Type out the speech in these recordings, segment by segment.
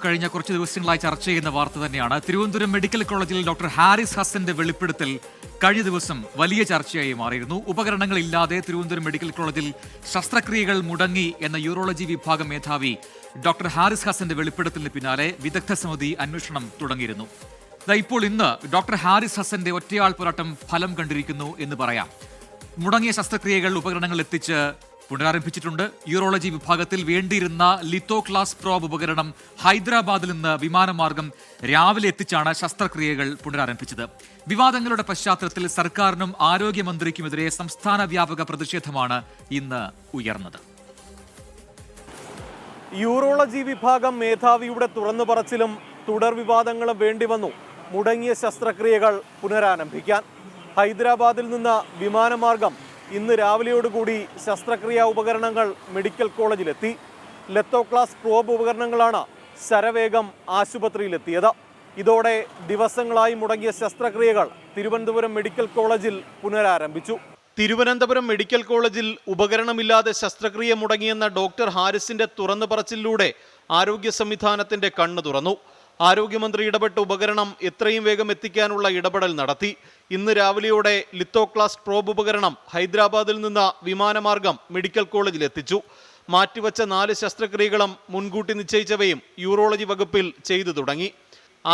കഴിഞ്ഞ കുറച്ച് ദിവസങ്ങളായി ചർച്ച ചെയ്യുന്ന വാർത്ത തന്നെയാണ്. തിരുവനന്തപുരം മെഡിക്കൽ കോളേജിൽ ഡോക്ടർ ഹാരിസ് ഹസന്റെ വെളിപ്പെടുത്തൽ കഴിഞ്ഞ ദിവസം വലിയ ചർച്ചയായി മാറിയിരുന്നു. ഉപകരണങ്ങളില്ലാതെ തിരുവനന്തപുരം മെഡിക്കൽ കോളേജിൽ ശസ്ത്രക്രിയകൾ മുടങ്ങി എന്ന യൂറോളജി വിഭാഗം മേധാവി ഡോക്ടർ ഹാരിസ് ഹസന്റെ വെളിപ്പെടുത്തലിന് പിന്നാലെ വിദഗ്ധ സമിതി അന്വേഷണം തുടങ്ങിയിരുന്നു. ഇപ്പോൾ ഇന്ന് ഡോക്ടർ ഹാരിസ് ഹസന്റെ ഒറ്റയാൾ പോരാട്ടം ഫലം കണ്ടിരിക്കുന്നു എന്ന് പറയാം. മുടങ്ങിയ ശസ്ത്രക്രിയകൾ ഉപകരണങ്ങൾ എത്തിച്ച് പുനരാരംഭിച്ചിട്ടുണ്ട്. യൂറോളജി വിഭാഗത്തിൽ വേണ്ടിയിരുന്ന ലിത്തോ ക്ലാസ് പ്രോബ് ഉപകരണം ഹൈദരാബാദിൽ നിന്ന് വിമാനമാർഗം രാവിലെ എത്തിച്ചാണ് ശസ്ത്രക്രിയകൾ പുനരാരംഭിച്ചത്. വിവാദങ്ങളുടെ പശ്ചാത്തലത്തിൽ സർക്കാരിനും ആരോഗ്യമന്ത്രിക്കുമെതിരെ സംസ്ഥാന വ്യാപക പ്രതിഷേധമാണ് ഇന്ന് ഉയർന്നത്. യൂറോളജി വിഭാഗം മേധാവിയുടെ തുറന്നു പറച്ചിലും തുടർ വിവാദങ്ങളും വേണ്ടിവന്നു മുടങ്ങിയ ശസ്ത്രക്രിയകൾ പുനരാരംഭിക്കാൻ. ഹൈദരാബാദിൽ നിന്ന് വിമാനമാർഗം ഇന്ന് രാവിലെയോടുകൂടി ശസ്ത്രക്രിയാ ഉപകരണങ്ങൾ മെഡിക്കൽ കോളേജിലെത്തി. ലെത്തോ ക്ലാസ് പ്രോബ് ഉപകരണങ്ങളാണ് ശരവേഗം ആശുപത്രിയിലെത്തിയത്. ഇതോടെ ദിവസങ്ങളായി മുടങ്ങിയ ശസ്ത്രക്രിയകൾ തിരുവനന്തപുരം മെഡിക്കൽ കോളേജിൽ പുനരാരംഭിച്ചു. തിരുവനന്തപുരം മെഡിക്കൽ കോളേജിൽ ഉപകരണമില്ലാതെ ശസ്ത്രക്രിയ മുടങ്ങിയെന്ന ഡോക്ടർ ഹാരിസിന്റെ തുറന്നു പറച്ചിലൂടെ ആരോഗ്യ സംവിധാനത്തിന്റെ കണ്ണു തുറന്നു. ആരോഗ്യമന്ത്രി ഇടപെട്ട് ഉപകരണം എത്രയും വേഗം എത്തിക്കാനുള്ള ഇടപെടൽ നടത്തി. ഇന്ന് രാവിലെയോടെ ലിത്തോ ക്ലാസ് പ്രോബ് ഉപകരണം ഹൈദരാബാദിൽ നിന്ന് വിമാനമാർഗം മെഡിക്കൽ കോളേജിൽ എത്തിച്ചു. മാറ്റിവെച്ച 4 ശസ്ത്രക്രിയകളും മുൻകൂട്ടി നിശ്ചയിച്ചവയും യൂറോളജി വകുപ്പിൽ ചെയ്തു തുടങ്ങി.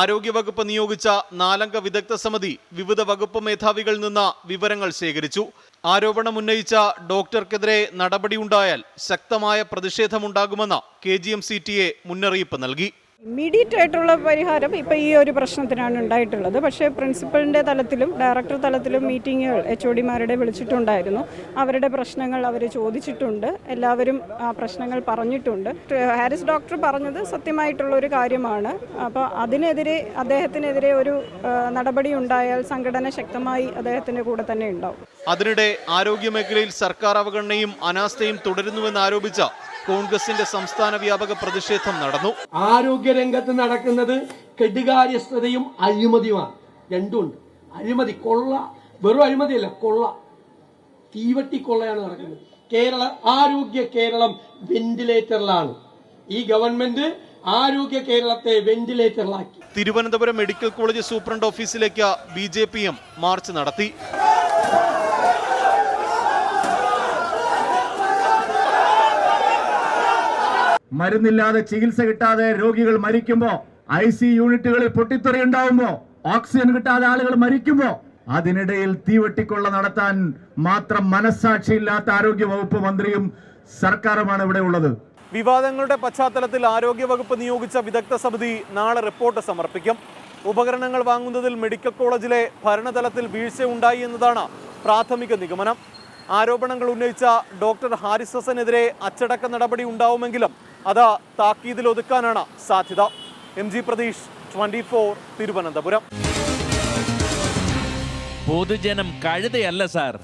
ആരോഗ്യവകുപ്പ് നിയോഗിച്ച 4 അംഗ വിദഗ്ധ സമിതി വിവിധ വകുപ്പ് മേധാവികളിൽ നിന്ന് വിവരങ്ങൾ ശേഖരിച്ചു. ആരോപണമുന്നയിച്ച ഡോക്ടർക്കെതിരെ നടപടിയുണ്ടായാൽ ശക്തമായ പ്രതിഷേധമുണ്ടാകുമെന്ന് KGM-CTA മുന്നറിയിപ്പ് നൽകി. ഇമ്മീഡിയറ്റ് ആയിട്ടുള്ള പരിഹാരം ഇപ്പോൾ ഈ ഒരു പ്രശ്നത്തിനാണ് ഉണ്ടായിട്ടുള്ളത്. പക്ഷേ പ്രിൻസിപ്പലിൻ്റെ തലത്തിലും ഡയറക്ടർ തലത്തിലും മീറ്റിങ്ങുകൾ HOD-മാരുടെ വിളിച്ചിട്ടുണ്ടായിരുന്നു. അവരുടെ പ്രശ്നങ്ങൾ അവർ ചോദിച്ചിട്ടുണ്ട്. എല്ലാവരും ആ പ്രശ്നങ്ങൾ പറഞ്ഞിട്ടുണ്ട്. ഹാരിസ് ഡോക്ടർ പറഞ്ഞത് സത്യമായിട്ടുള്ളൊരു കാര്യമാണ്. അപ്പോൾ അദ്ദേഹത്തിനെതിരെ ഒരു നടപടി ഉണ്ടായാൽ സംഘടന ശക്തമായി അദ്ദേഹത്തിൻ്റെ കൂടെ തന്നെ ഉണ്ടാവും. അതിനിടെ ആരോഗ്യമേഖലയിൽ സർക്കാർ അവഗണനയും അനാസ്ഥയും തുടരുന്നുവെന്ന് ആരോപിച്ച കോൺഗ്രസിന്റെ സംസ്ഥാന വ്യാപക പ്രതിഷേധം നടന്നു. ആരോഗ്യരംഗത്ത് നടക്കുന്നത് കെടുകാര്യസ്ഥതയും അഴിമതിയുമാണ്. രണ്ടുമുണ്ട്. അഴിമതി, കൊള്ള, വെറും അഴിമതിയല്ല, കൊള്ള, തീവട്ടി കൊള്ളയാണ് നടക്കുന്നത്. കേരളം വെന്റിലേറ്ററിലാണ്. ഈ ഗവൺമെന്റ് ആരോഗ്യ കേരളത്തെ വെന്റിലേറ്ററിലാക്കി. തിരുവനന്തപുരം മെഡിക്കൽ കോളേജ് സൂപ്രണ്ട് ഓഫീസിലേക്ക് BJPM മാർച്ച് നടത്തി. മരുന്നില്ലാതെ ചികിത്സ കിട്ടാതെ രോഗികൾ മരിക്കുമ്പോ, IC യൂണിറ്റുകളിൽ പൊട്ടിത്തെറിയുണ്ടാവുമ്പോ, ഓക്സിജൻ കിട്ടാതെ ആളുകൾ മരിക്കുമ്പോ, അതിനിടയിൽ തീവട്ടിക്കൊള്ള നടത്താൻ മാത്രം മനസ്സാക്ഷിയില്ലാത്ത ആരോഗ്യ വകുപ്പ് മന്ത്രിയും സർക്കാരുമാണ് ഇവിടെ ഉള്ളത്. വിവാദങ്ങളുടെ പശ്ചാത്തലത്തിൽ ആരോഗ്യവകുപ്പ് നിയോഗിച്ച വിദഗ്ധ സമിതി നാളെ റിപ്പോർട്ട് സമർപ്പിക്കും. ഉപകരണങ്ങൾ വാങ്ങുന്നതിൽ മെഡിക്കൽ കോളേജിലെ ഭരണതലത്തിൽ വീഴ്ചയുണ്ടായി എന്നതാണ് പ്രാഥമിക നിഗമനം. ആരോപണങ്ങൾ ഉന്നയിച്ച ഡോക്ടർ ഹാരിസ് ഹസനെതിരെ അച്ചടക്ക നടപടി ഉണ്ടാവുമെങ്കിലും അത് താക്കീതിലൊതുക്കാനാണ് സാധ്യത. MG പ്രതീഷ്, 24 തിരുവനന്തപുരം. പൊതുജനം കഴുതയല്ല സാർ.